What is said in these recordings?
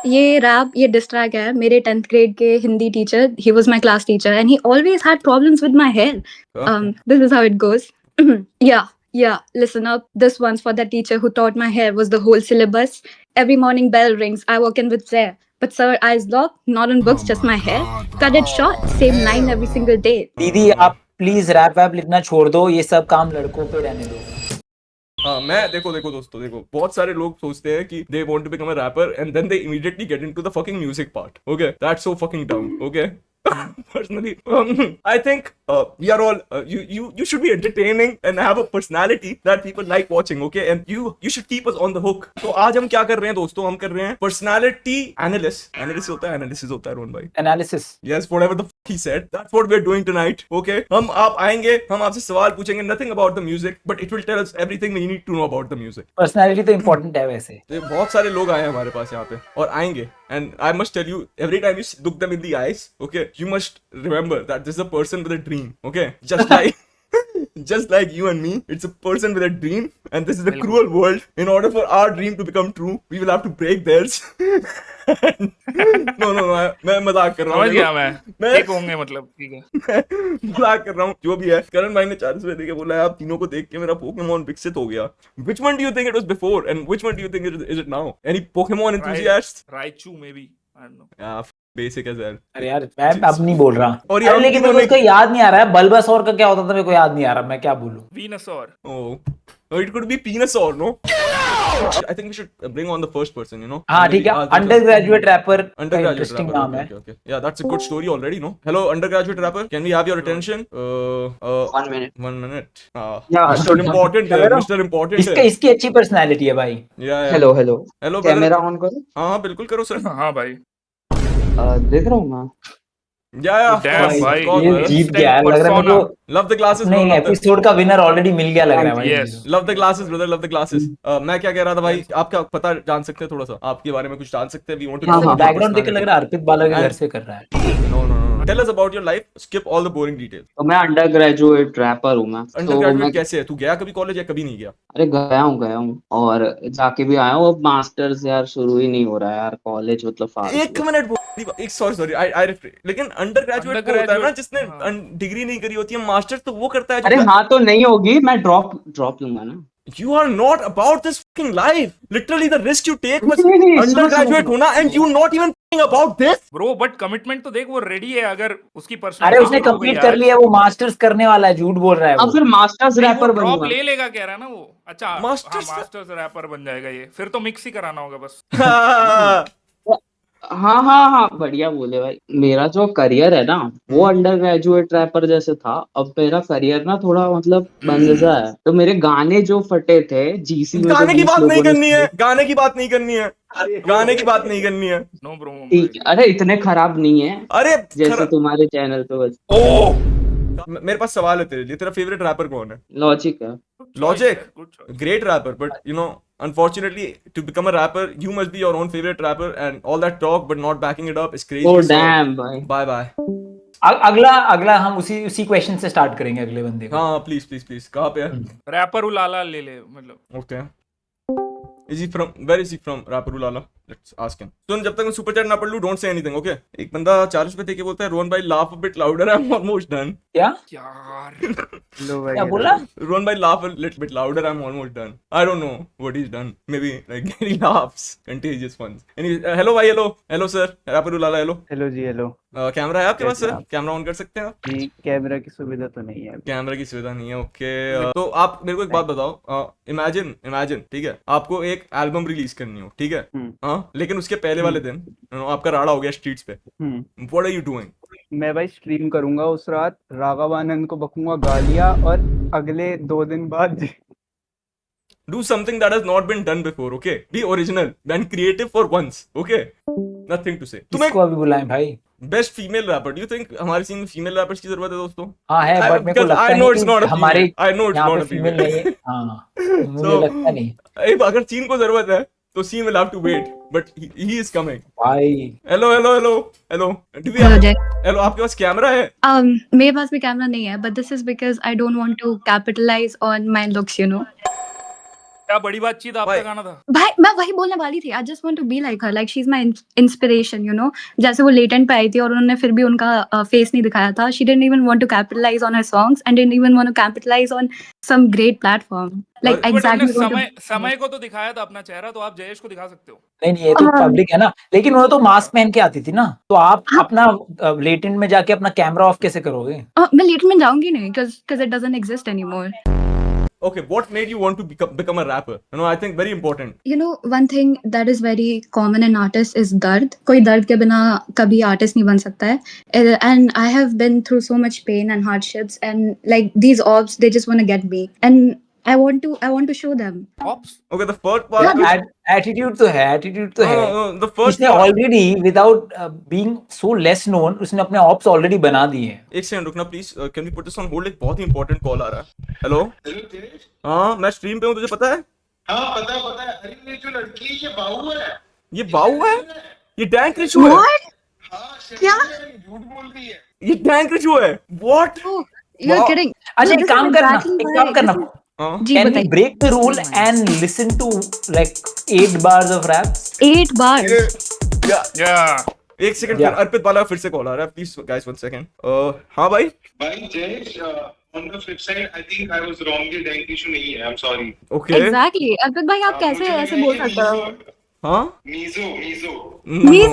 ये रैप ये diss track है मेरे 10th ग्रेड के Hindi teacher, he was my class teacher and he always had problems with my hair. This is how it goes. Yeah, listen up. This one's for the teacher who taught my hair was the whole syllabus. Every morning bell rings, I walk in with Zare. But sir, eyes locked, not in books, just my hair. Cut it short, same line every single day. दीदी आप please rap वैप लिखना छोड़ दो, ये सब काम लड़कों पे रहने दो. हाँ, मैं देखो दोस्तों, बहुत सारे लोग सोचते हैं कि they want to become a rapper and then they immediately get into the fucking music part. Okay, that's so fucking dumb. Okay. Personally, I think we are all you should be entertaining and have a personality that people like watching. Okay, and you should keep us on the hook. तो आज हम क्या कर रहे हैं दोस्तों? हम कर रहे हैं personality analysis होता है रोहन भाई. Analysis. Yes, whatever the fuck he said. That's what we're doing tonight. Okay, आप आएंगे, हम आपसे सवाल पूछेंगे, nothing about the music, but it will tell us everything we need to know about the music. Personality तो important है वैसे. तो बहुत सारे लोग आए हैं हमारे पास यहाँ पे और आएंगे, and I must tell you, every time you look them in the eyes, okay, you must remember that this is a person with a dream. Okay, just like you and me, it's a person with a dream, and this is a cruel world. In order for our dream to become true, we will have to break theirs. No, मैं मजाक कर रहा हूँ. समझ गया मैं एक होंगे मतलब, ठीक है. मजाक कर रहा हूँ, जो भी है. करण भाई ने 400 रुपए देके बोला है, आप तीनों को देख के मेरा पोकेमॉन विकसित हो गया. Which one do you think it was before, and which one do you think is it now? Any Pokemon enthusiasts? Raichu maybe, I don't know. Yeah, basic as well. अरे यार मैं अब नहीं बोल रहा. और अरे लेकिन मेरे को उसका याद नहीं आ रहा है. बल्बासोर का क्या होता था मेरे को याद नहीं आ रहा. मैं क्या बोलूं? Venusaur. Oh, it could be Venusaur, no? I think we should bring on the first person, you know. हाँ ठीक है. Undergraduate wrapper. Interesting नाम है. Okay. Yeah, that's a good story already, no? Hello, undergraduate rapper. Can we have your attention? 1 minute. 1 minute. Yeah, Mr. Important है. Mr. Important है. इसकी अच्छी personality है भाई. Yeah. Hello Hello, camera on करो. हाँ बिल्कुल करो सर. हाँ भाई. देख रहा हूँ मैं. Yeah, Damn, भाई, ये जीत गया है लग रहा है मेरे को. Love the glasses. नहीं एपिसोड का विनर ऑलरेडी मिल गया लग रहा है भाई. Yes. Love the glasses, brother. Love the glasses. मैं क्या कह रहा था भाई? आप क्या पता जान सकते हैं थोड़ा सा? आपके बारे में कुछ जान सकते हैं? We want to know about your background देख के लग रहा है अर्पित बाला के घर से कर रहा है. No. Tell us about your life. Skip all the boring details. तो मैं अंडर ग्रेजुएट रैपर हूँ मैं. अंडरग्रेजुएट कैसे है? तू गया कभी कॉलेज या कभी नहीं गया? अरे गया हूँ और जाके भी आया हूँ. अब मास्टर्स यार शुरू ही नहीं हो रहा है यार. कॉलेज मतलब फास्ट. एक मिनट सॉरी आई लेकिन अंडरग्रेजुएट को होता है ना जिसने डिग्री नहीं करी होती है. मास्टर तो वो करता है. अरे हाँ तो नहीं होगी. मैं ड्रॉप लूंगा ना. You are not about this fucking life. Literally the risk you take was undergraduate होना and you not even thinking about this. Bro, but commitment तो देख, वो रेडी है. अगर उसकी अरे पर्सनल उसने कंप्लीट कर लिया. वो मास्टर्स करने वाला है. झूठ बोल रहा है अब वो. फिर मास्टर्स रैपर ड्रॉप बनूंगा. ले लेगा कह रहा है ना वो. अच्छा Masters- मास्टर्स रैपर बन जाएगा ये. फिर तो मिक्स ही कराना होगा बस. हाँ बढ़िया बोले भाई. मेरा जो करियर है ना वो अंडर ग्रेजुएट रैपर जैसे था. अब मेरा करियर ना थोड़ा मतलब बंद सा है. तो मेरे गाने जो फटे थे जीसी में. गाने की बात नहीं करनी है. गाने की बात नहीं करनी है. No bro. ठीक. अरे इतने खराब नहीं है अरे जैसे तुम्हारे चैनल पे बस. मेरे पास सवाल है तेरे लिए. तेरा फेवरेट रैपर कौन है? लॉजिक है. Logic, great rapper, but you know, unfortunately, to become a rapper, you must be your own favorite rapper, and all that talk but not backing it up is crazy. Oh so, damn भाई. Bye. अगला हम उसी question से start करेंगे. अगले बंदे को. हाँ प्लीज कहाँ पे है? रैपर उलाला ले ले मतलब. Okay. Where is he from? Rapper Ulala. Let's ask him. सुन, जब तक मैं सुपर चैट ना पढ़ लूं, don't say anything, okay? एक बंदा 40 रुपए देके बोलता है, रोहन भाई laugh a bit louder, I'm almost done. क्या यार. क्या बोला? रोहन भाई laugh a little bit louder, I'm almost done. I don't know what he's done. Maybe like he laughs, contagious ones. Anyway, hello भाई, hello sir, Rapper Ulala, hello. Hello जी. Hello. Camera है आपके पास sir? Camera on कर सकते हैं आप? जी camera की सुविधा तो नहीं है. कैमरा की सुविधा नहीं है. ओके. तो आप मेरे को एक बात बताओ. इमेजिन ठीक है, आपको एक एल्बम रिलीज करनी हो, ठीक है? हाँ, लेकिन उसके पहले वाले दिन आपका राड़ा हो गया स्ट्रीट्स पे. What are you doing? मैं भाई स्ट्रीम करूंगा उस रात. राघव आनंद को बकूंगा गालियां और अगले 2 दिन बाद Do something that has not been done before, okay? Be original and creative for once, okay? Nothing to say. किसको अभी बुलाएं भाई? Best female rapper. Do you think हमारे सीन में फीमेल रैपर्स की जरूरत है दोस्तों? हाँ है, बट मेरे को लगता नहीं कि हमारे यहाँ पे फीमेल नहीं है. हाँ मुझे लगता नहीं. अगर सीन को जरूरत है तो scene will have to wait, but he is coming. भाई. Hello. Do we Hello, have? Jay. Hello, आपके पास कैमरा है? मेरे पास भी कैमरा नहीं है, but this is because I don't want to capitalize on my looks, you know. क्या बड़ी बातचीत आपका भाई। गाना था। भाई मैं वही बोलने वाली थी, I just want to be like her, like she is my inspiration, you know. जैसे वो लेटेंट पे आई थी और उन्होंने फिर भी उनका फेस नहीं दिखाया था। She didn't even want to capitalise on her songs and didn't even want to capitalise on some great platform, like और- बट हमने एग्जैक्टली समय को तो दिखाया था अपना चेहरा, तो आप जयेश को दिखा सकते हो। नहीं, ये तो हाँ। पब्लिक है ना, लेकिन वो तो मास्क पहन के आती थी ना, तो आप अपना लेटेंट में जाके अपना कैमरा ऑफ कैसे करोगे? मैं लेट में जाऊंगी नहीं, because it doesn't exist anymore. Okay, what made you want to become a rapper? You know, I think very important. You know, one thing that is very common in artists is दर्द. कोई दर्द के बिना कभी artist नहीं बन सकता है. And I have been through so much pain and hardships, and like these orbs, they just want to get me, and I want to show them. Ops? Okay, the first part. Attitude तो है, attitude तो है। The first इसने part. Already without being so less known उसने अपने ops already बना दिए हैं। एक सेकंड रुकना please, can we put this on hold? एक बहुत ही इंपॉर्टेंट कॉल आ रहा है। हेलो हाँ, मैं स्ट्रीम पे हूँ, तुझे पता है? हाँ पता है। अरे ये जो लड़की है ये बाहु है। ये बाऊ है, ये डैंक रिचू है। What? हाँ क्या? झूठ बोल रही है। ये डैंक रिचू है। What? Oh, you're Wow. kidding. अच्छा No, एक this काम is करना, exactly एक why काम करना, this is- हाँ जी कैन वी बताइए। Break the rule and listen to like 8 bars of rap? 8 bars. Yeah. एक सेकंड, Yeah. फिर अर्पित बाला फिर से कॉल आ रहा है, प्लीज गाइस 1 सेकंड। हाँ भाई। भाई Jayesh on the flip side I think I was wrong, ये डैंक इशू नहीं है। I am sorry. Okay Exactly. अर्पित भाई आप कैसे ऐसे बोल सकते हो? हाँ meso Mizo?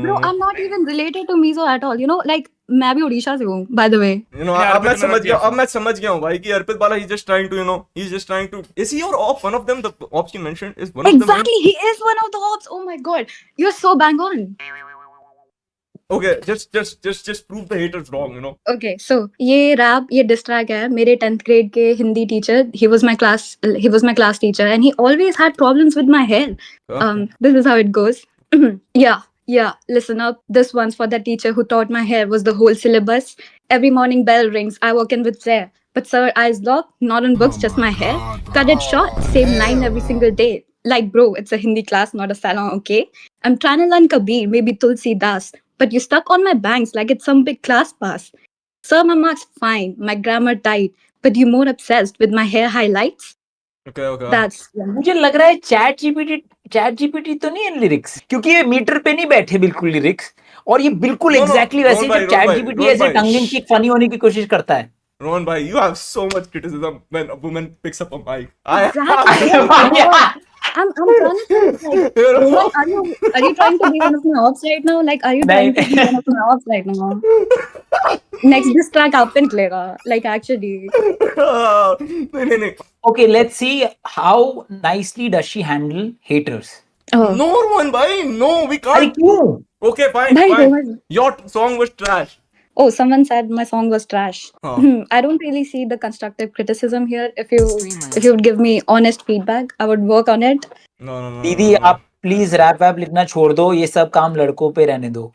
Bro, I'm not even related to Mizo at all. You know, like मैं भी उड़ीसा से हूँ, by the way. You know, Yeah, अब मैं अर्पित समझ ने गया, रख अब मैं समझ गया हूँ भाई कि अर्पित बाला he's just trying to, you know, he's just trying to, is he your op? One of them, the ops you mentioned is one of them. Exactly, he is one of the ops. Oh my god, you're so bang on. Okay, just prove the haters wrong, you know. Okay, so ये rap, ये diss track है मेरे 10th grade के Hindi teacher. He was my class teacher, and he always had problems with my hair. This is how it goes. Yeah. Listen up. This one's for the teacher who taught my hair was the whole syllabus. Every morning bell rings. I walk in with Zaire. But sir, eyes locked, not on books, just my hair. Cut it short, same line every single day. Like bro, it's a Hindi class, not a salon, okay? I'm trying to learn Kabir, maybe Tulsi Das. But you stuck on my bangs like it's some big class pass. Sir, my marks fine, my grammar tight. But you more obsessed with my hair highlights? Okay. That's मुझे लग रहा है chat GPT तो नहीं है lyrics, क्योंकि ये metre पे नहीं बैठे बिल्कुल लिरिक्स, और ये बिल्कुल No, no, एग्जैक्टली Rohan वैसे भाई, जो Rohan चैट भाई, जीपीटी Rohan ऐसे भाई, टंग इन चीक फनी होने की कोशिश करता है। Rohan bhai, you have so much criticism when a woman picks up a mic. exactly. I'm trying to like, Rohan, are you trying to be one of my ops right now? Like, are you trying to be one of my ops right now? Next diss track आप पे निकलेगा. Like actually. नहीं. Okay, let's see how nicely does she handle haters. Oh. No, Rohan bhai, no, we अरे can't. क्यों? Okay, fine. Bhai, Rohan. Your song was trash. Oh, someone said my song was trash. Huh. I don't really see the constructive criticism here. If you would give me honest feedback, I would work on it. No. दीदी आप please rap वैप लिखना छोड़ दो, ये सब काम लड़कों पे रहने दो।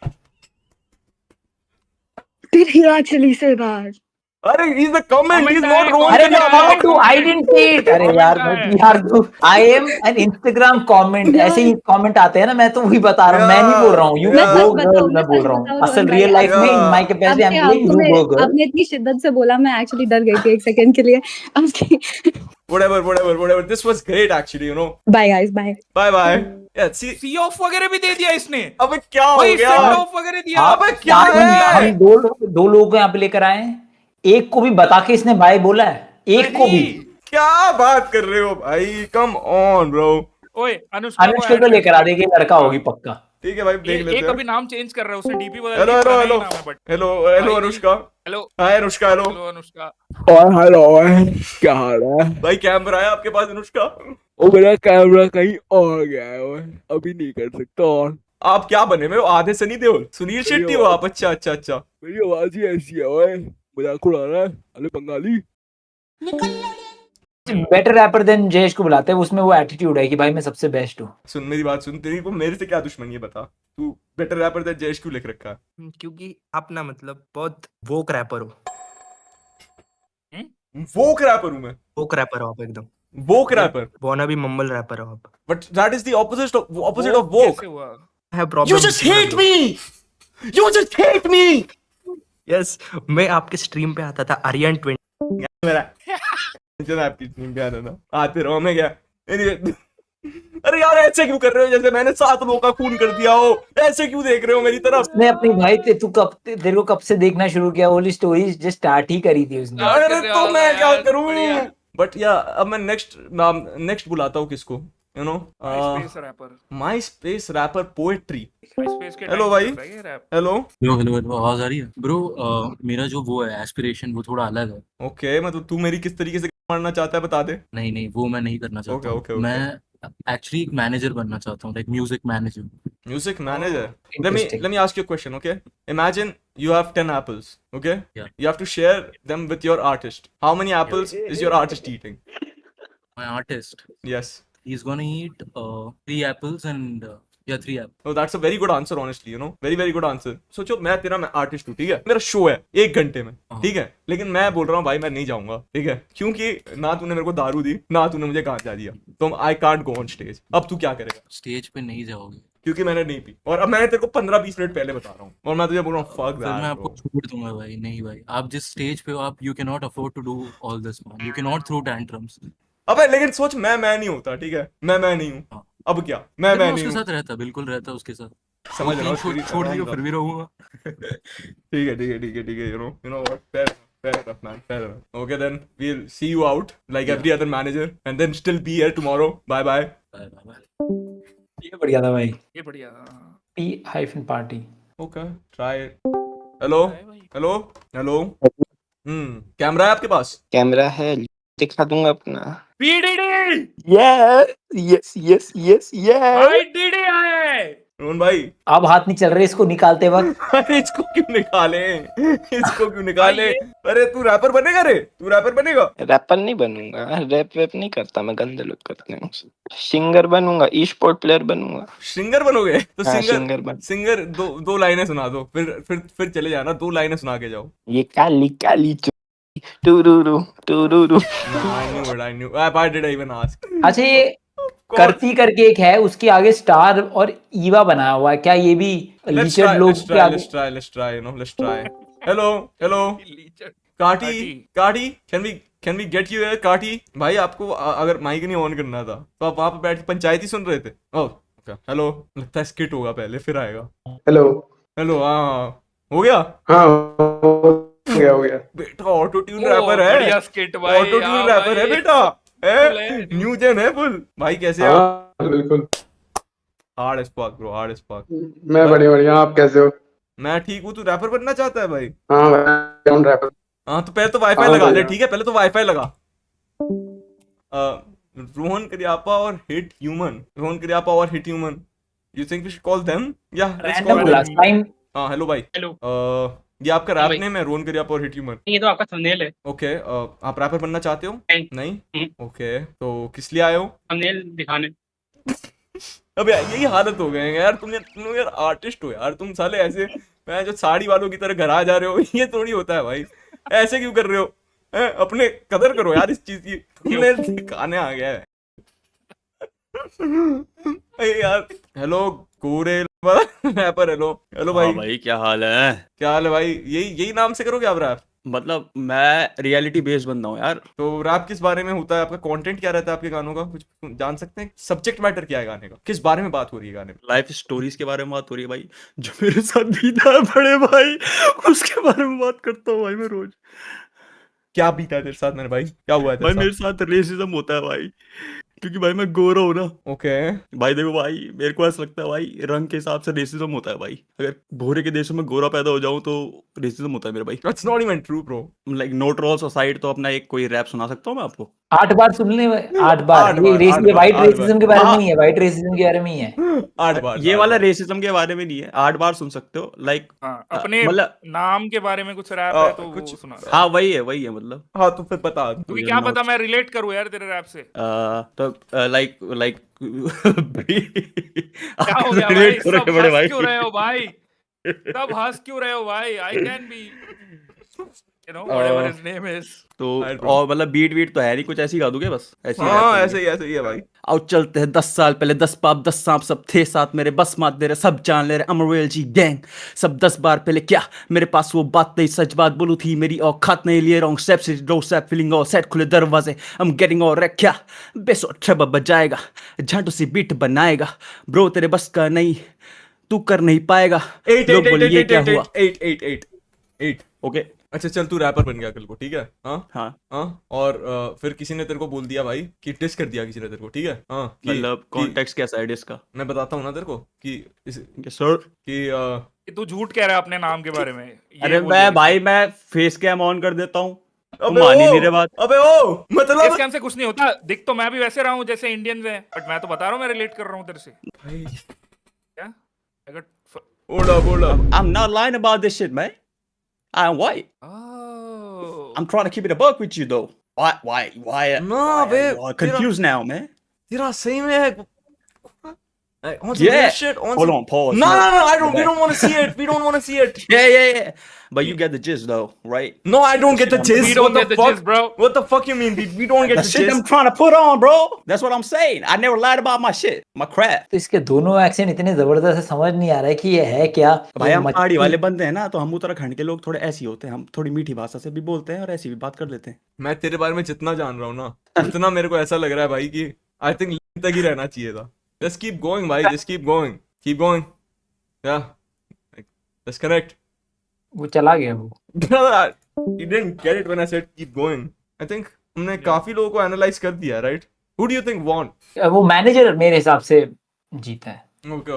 Did he actually say that? अरे he's the comment, he's Comment not है, Rohan. अरे comment मैं है, कमेंट हूँ, आई डिडंट से इट। अरे Comment यार है। I am an Instagram comment, ऐसे ही कमेंट आते हैं ना, मैं तो वही बता रहा हूँ, मैं नहीं बोल रहा हूँ, यू मैं गो सच गर्ल, मैं बोल रहा हूँ। असल रियल लाइफ में in my capacity I am saying you go girl. आपने इतनी शिद्दत से बोला, मैं एक्चुअली डर गई थी एक सेकंड के लिए. Whatever. This was great actually, you know. Bye guys, bye. Bye. Yeah, see. See off वगैरह भी दे दिया इसने। अबे क्या हो भाई गया? सेंड ऑफ वगैरह दिया। अबे क्या यार, है? हम दो लोगों को यहाँ पे लेकर आए हैं, एक को भी बता के इसने भाई बोला है, एक को भी। क्या बात कर रहे हो भाई? Come on bro. ओए अनुष्का को अनुष्का add को कर। लेकर आ देगी, लड़का होगी पक्का। ठीक है भाई, देख लेते एक हैं। अभी नाम चेंज कर रहा है उसने, डीपी बदल हेलो दिया, पुराना ही हेलो नाम है, but hello Anushka. Hello hi Anushka, hello. Hello Anushka. और हेलो, क्या हाल है? भाई कैमरा है आपके पास अनुष्का? ओ मेरा कैमरा कहीं और गया है, ओए, अभी नहीं कर सकता। और आप क्या बने में हो? आधे सनी देओल, सुनील शेट्टी हो आप? अच्छा। मेरी आवाज ही ऐसी है, ओए, मजाक उड़ा रहा है? अरे Bengali. Better rapper than Jayesh को बुलाते हैं, उसमें वो एटीट्यूड है कि भाई मैं सबसे बेस्ट हूँ। सुन मेरी बात सुन, तेरी को मेरे से क्या दुश्मनी है बता? तू बेटर रैपर दैन जयेश क्यों लिख रखा है? क्योंकि आप ना मतलब बहुत वोक रैपर हो। वोक रैपर हूं मैं? वोक रैपर हो आप एकदम। Woke rapper? वाना भी मम्बल रैपर हो आप। But that is the opposite of woke. कैसे हुआ? I have problem You just with hate you. me. You just hate me. Yes, मैं आपके स्ट्रीम पे आता था आर्यन 20। मेरा चल आपकी टीम पे आना था, आते रहो, मैं क्या Anyway, अरे यार ऐसे क्यों कर रहे हो, जैसे मैंने 7 लोगों का खून कर दिया हो, ऐसे क्यों देख रहे हो मेरी तरफ? उसने अपनी भाई तेरे को कब से देखना शुरू किया, वो स्टोरी जस्ट स्टार्ट ही करी थी उसने। यार, अरे करने तो वाला मैं क्या यार, करूं? बढ़िया। बट या अब मैं नेक्स्ट बुलाता हूँ किसको, you know, MySpace rapper, MySpace rapper poetry. MySpace के हेलो time भाई। से चल रहा है ये rap। Hello. Hello hello hello, आवाज आ रही है ब्रो? मेरा जो वो है एस्पिरेशन वो थोड़ा अलग है। ओके, मतलब तू मेरी किस तरीके से मारना चाहता है, बता दे। नहीं नहीं, वो मैं नहीं करना ओके चाहता हूँ। Okay okay. मैं एक्चुअली एक मैनेजर बनना चाहता हूँ, like music manager. Music manager. Let Interesting. me ask you a question, okay? Imagine you have 10 apples, okay? Yeah. You have to share them with your artist. How many apples is your artist eating? My artist, Yes. he's gonna eat 3 apples and 3 apples. Oh, that's a very good answer, honestly, you know? Very very good answer. सोचो मैं तेरा artist हूँ, ठीक है? मेरा show है 1 घंटे में, हाँ। ठीक है? लेकिन मैं बोल रहा हूँ भाई मैं नहीं जाऊंगा, ठीक है? क्योंकि ना तूने मेरे को दारू दी, ना तूने मुझे गांजा दिया, तो I can't go on stage. अब तू क्या करेगा? स्टेज पे नहीं जाओगे, क्योंकि मैंने नहीं पी, और अब मैंने तेरे को 15-20 मिनट पहले बता रहा हूँ, और मैं तुझे बोल रहा हूँ फक फिर मैं दैट आपको ब्रो। छोड़ दूंगा भाई। नहीं भाई, आप जिस स्टेज पे हो, आप you can not afford to do all this man, you can not throw tantrums. अबे लेकिन सोच, मैं नहीं होता, ठीक है? मैं नहीं हूँ। हाँ। अब क्या? मैं मैं नहीं उसके हूँ। साथ रहता, बिल्कुल रहता उसके साथ। समझ रहा हूँ, छोड़ दियो फिर भी रहूंगा। ठीक है ठीक है ठीक है ठीक है, you know what, fair enough man, fair enough. Okay then we'll see you out like every other manager and then still be here tomorrow. Bye bye. Bye, bye, bye. ये बढ़िया था भाई। ये बढ़िया। P-party। Okay, try it. Hello है भाई। hello hello. Camera है आपके पास? कैमरा है, दिखा दूंगा अपना। PDD yes yes yes yes. भाई DD आए। रोहन भाई। अब हाथ नहीं चल रहे इसको निकालते वक्त। अरे इसको क्यों निकाले, इसको क्यों निकाले? भाई अरे तू रैपर बनेगा रे, तू रैपर बनेगा? रैपर नहीं बनूंगा, रैप वैप नहीं करता मैं, गंदे लोग करते हैं। सिंगर बनूंगा, ई स्पोर्ट प्लेयर बनूंगा। सिंगर बनोगे? तो हाँ, सिंगर सिंगर दो लाइनें सुना दो, फिर चले जाना, 2 लाइनें सुना के जाओ। ये Kali Kali टूरूरू टूरूरू। I knew. Why did I even ask? अच्छा, ये करती करके एक है, उसके आगे स्टार और ईवा बनाया हुआ है, क्या ये भी लीचर लोग के आगे? Let's try, you know, let's try. Hello. लीचर। Kati, can we get you here, Kati? भाई आपको अगर माइक नहीं ऑन करना था तो आप वहाँ पे बैठ के पंचायती सुन रहे थे। ओह ओके, हेलो, लगता है स्किट होगा पहले फिर आएगा। हेलो हाँ, हो गया? हाँ हो गया। बेटा ऑटो ट्यून ओ, रैपर है, बढ़िया skit भाई, ऑटो ट्यून हाँ रैपर है भाई। बेटा, Full है, न्यू जेन है फुल। भाई कैसे आप? हाँ बिल्कुल, hard as fuck bro, hard as fuck. मैं बढ़िया। आप कैसे हो? मैं ठीक हूँ। तू रैपर बनना चाहता है भाई? हाँ भाई, कौन रैपर? हाँ तो पहले तो वाईफाई हाँ, लगा ले, बढ़िया। ठीक है? पहले तो वाईफाई लगा। रोहन करियापा और hit human, you think we should call them? या लेट्स रैंडम कॉल बोला देम। टाइम। हाँ हेलो भाई। हेलो। ये आपका रैप भाई। नेम है, रोहन करियापा और हिट ह्यूमन? ये तो आपका थंबनेल है। ओके, आप रैपर बनना चाहते हो? नहीं? ओके, तो किस लिए आए हो? थंबनेल दिखाने। अब यार यही हालत हो गए हैं यार, तुम यार आर्टिस्ट हो यार, तुम साले ऐसे मैं जो साड़ी वालों की तरह घर आ जा रहे हो, ये थोड़ी होता है भाई। ऐसे क्यों कर रहे हो? अपने कदर करो यार इस चीज की, तुमने दिखाने आ गया है। अरे यार हेलो गोरे रैपर, हेलो भाई। भाई क्या हाल है? क्या हाल है भाई? यही नाम से करोगे आप रैप? मतलब मैं रियलिटी बेस्ड बंदा हूँ यार। तो रैप किस बारे में होता है? आपका कंटेंट क्या रहता है आपके गानों का? कुछ जान सकते हैं? सब्जेक्ट मैटर क्या है गाने का? किस बारे में बात हो रही है गाने में? लाइफ स्टोरीज के बारे में बात हो रही है भाई, जो मेरे साथ बीता है बड़े भाई, उसके बारे में बात करता हूँ भाई मैं रोज। क्या बीता है तेरे साथ मेरे भाई? क्या हुआ है भाई तेरे मेरे साथ रेसिज्म होता है भाई, क्योंकि भाई मैं गोरा हूँ ना। ओके भाई देखो भाई, मेरे को ऐसा लगता है भाई रंग के हिसाब से रेसिज्म होता है भाई। अगर भूरे के देशों में गोरा पैदा हो जाऊं तो रेसिज्म होता है मेरे भाई। That's not even true bro. Like no trolls aside, तो अपना एक कोई रैप सुना सकता हूँ मैं आपको? 8 बार सुन ले, 8 बार। ये व्हाइट रेसिज्म के बारे में नहीं है, व्हाइट रेसिज्म के बारे में ही है। 8 बार ये वाला रेसिज्म के बारे में नहीं है, 8 बार सुन सकते हो। लाइक अपने मतलब नाम के बारे में कुछ रैप है तो कुछ वो सुना। हाँ वही है मतलब। हाँ तो फिर बता। क्योंकि क्या पता मैं रिलेट करूँ यार तेरे रैप से। तो लाइक क्या हो गया भाई? सब हंस क्यों रहे हो भाई? सब हंस क्यों रहे हो भाई? I can be You know, whatever his name is. तो Alright, bro. और मतलब बीट वीट तो है नहीं कुछ, ऐसी गा दूंगे बस ऐसे ही हाँ rap ऐसे करेंगे। ही है भाई। आओ चलते हैं 10 साल पहले, 10 पाप 10 सांप सब थे साथ मेरे, बस मात दे रहे सब जान ले रहे, अमर जी गैंग सब 10 बार पहले क्या मेरे पास वो बात नहीं, सच बात बोलू थी मेरी औकात नहीं, लिए रॉन्ग स्टेप से लो स्टेप फीलिंग और सेट खुले दरवाजे, I'm getting और क्या बेस और ट्रबल बजाएगा, झांटू सी बीट बनाएगा, ब्रो तेरे बस का नहीं तू कर नहीं पाएगा, लोग बोले ये क्या हुआ। 8 ओके अच्छा चल तू रैपर बन गया कल को, ठीक है? हाँ हाँ हाँ और फिर किसी ने तेरे को बोल दिया भाई कि डिस कर दिया किसी ने तेरे को, ठीक है? हाँ मतलब कॉन्टेक्स्ट कैसा है इसका? मैं बताता हूँ ना तेरे को कि सर कि कि तू झूठ कह रहा है अपने नाम के बारे में। ये अरे बोल मैं दिया। भाई मैं फेस कैम ऑन कर देता हूँ, तुम अबे मान ही ओ, नहीं रहे बात। अबे ओ इस मतलब कैम से कुछ नहीं होता, दिख तो मैं भी वैसे रहा हूँ जैसे इंडियंस हैं, बट मैं तो बता रहा हूँ मैं रिलेट कर रहा हूँ तेरे से। भाई क्या अगर hold up I'm not lying about this shit, man. I'm white. Oh. I'm trying to keep it a buck with you, though. Why No, are babe, you all confused now, man? तेरा सही में है on some Yeah. real shit, on Hold some... on, pause. No, I don't. Go We back. don't want to see it. We don't want to see it. Yeah. But you get the gist, though, right? No, I don't get the gist. We don't What get the fuck? gist, bro. What the fuck you mean? We don't get The the shit I'm gist. trying to put on, bro. That's what I'm saying. I never lied about my shit, my craft. तो इसके दोनों accent इतने जबरदस्त है, समझ नहीं आ रहा है कि ये है क्या। भाई ये हम पहाड़ी मच्छी- वाले बंदे हैं ना, तो हम उत्तराखंड के लोग थोड़े ऐसे ही होते हैं, हम थोड़ी मीठी भाषा से भी बोलते हैं और ऐसी भी बात कर लेते हैं। मैं तेरे बारे में जितना जान रहा हूँ ना, उतना मेरे को ऐसा लग रहा है भाई कि I think तक ही रहना चाहिए था। Just keep going, भाई. Just keep going. Keep going. Yeah. Just correct. वो चला गया वो। Brother, you didn't get it when I said keep going. I think हमने काफी लोगों को एनालाइज कर दिया, right? Who do you think won? वो मैनेजर मेरे हिसाब से जीता है।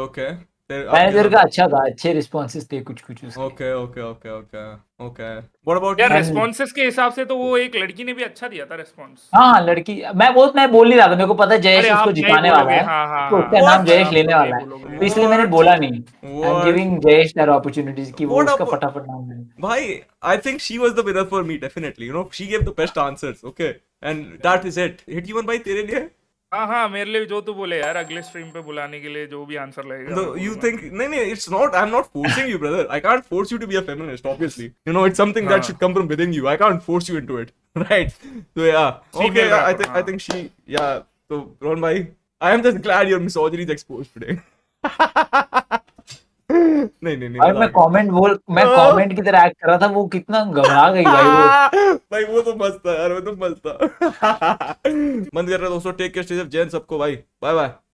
Okay. मैनेजर का अच्छा था, अच्छे रिस्पॉन्सेस थे कुछ उसके। Okay. What about यार you? रेस्पॉन्सेस के हिसाब से तो वो एक लड़की ने भी अच्छा दिया था रेस्पॉन्स। हाँ लड़की, मैं बोल नहीं रहा था, मेरे को पता है जयेश अरे आप उसको नहीं जिताने वाला बोलोगे, है, हाँ, तो उसका हाँ। नाम जयेश आप लेने नहीं वाला है, बोलोगे। तो इसलिए मैंने बोला नहीं। I am What? Giving Jayesh that opportunities कि वो What उसका about- फटाफट नाम ले। Bhai, I think she was the winner for me, definitely. You know, she gave the best answers, okay? And that is it. Hit you one by तेरे लिए? हाँ मेरे लिए जो तू बोले यार, अगले स्ट्रीम पे बुलाने के लिए जो भी आंसर लगेगा। No, you think... No, it's not... I'm not forcing you, brother. I can't force you to be a feminist, obviously. You know, it's something that should come from within you. I can't force you into it. Right? So, yeah. Okay, Female yeah, rapper, I think she... Yeah. So, Ron bhai, I am just glad your misogyny is exposed today. नहीं भाई मैं comment की तरह act कर रहा था, वो कितना घबरा गई भाई वो। भाई वो तो मस्त था यार, वो तो मस्त था। बंद कर रहा दोस्तों, टेक केयर, स्टे सेफ, जय हिंद सबको भाई, बाय बाय।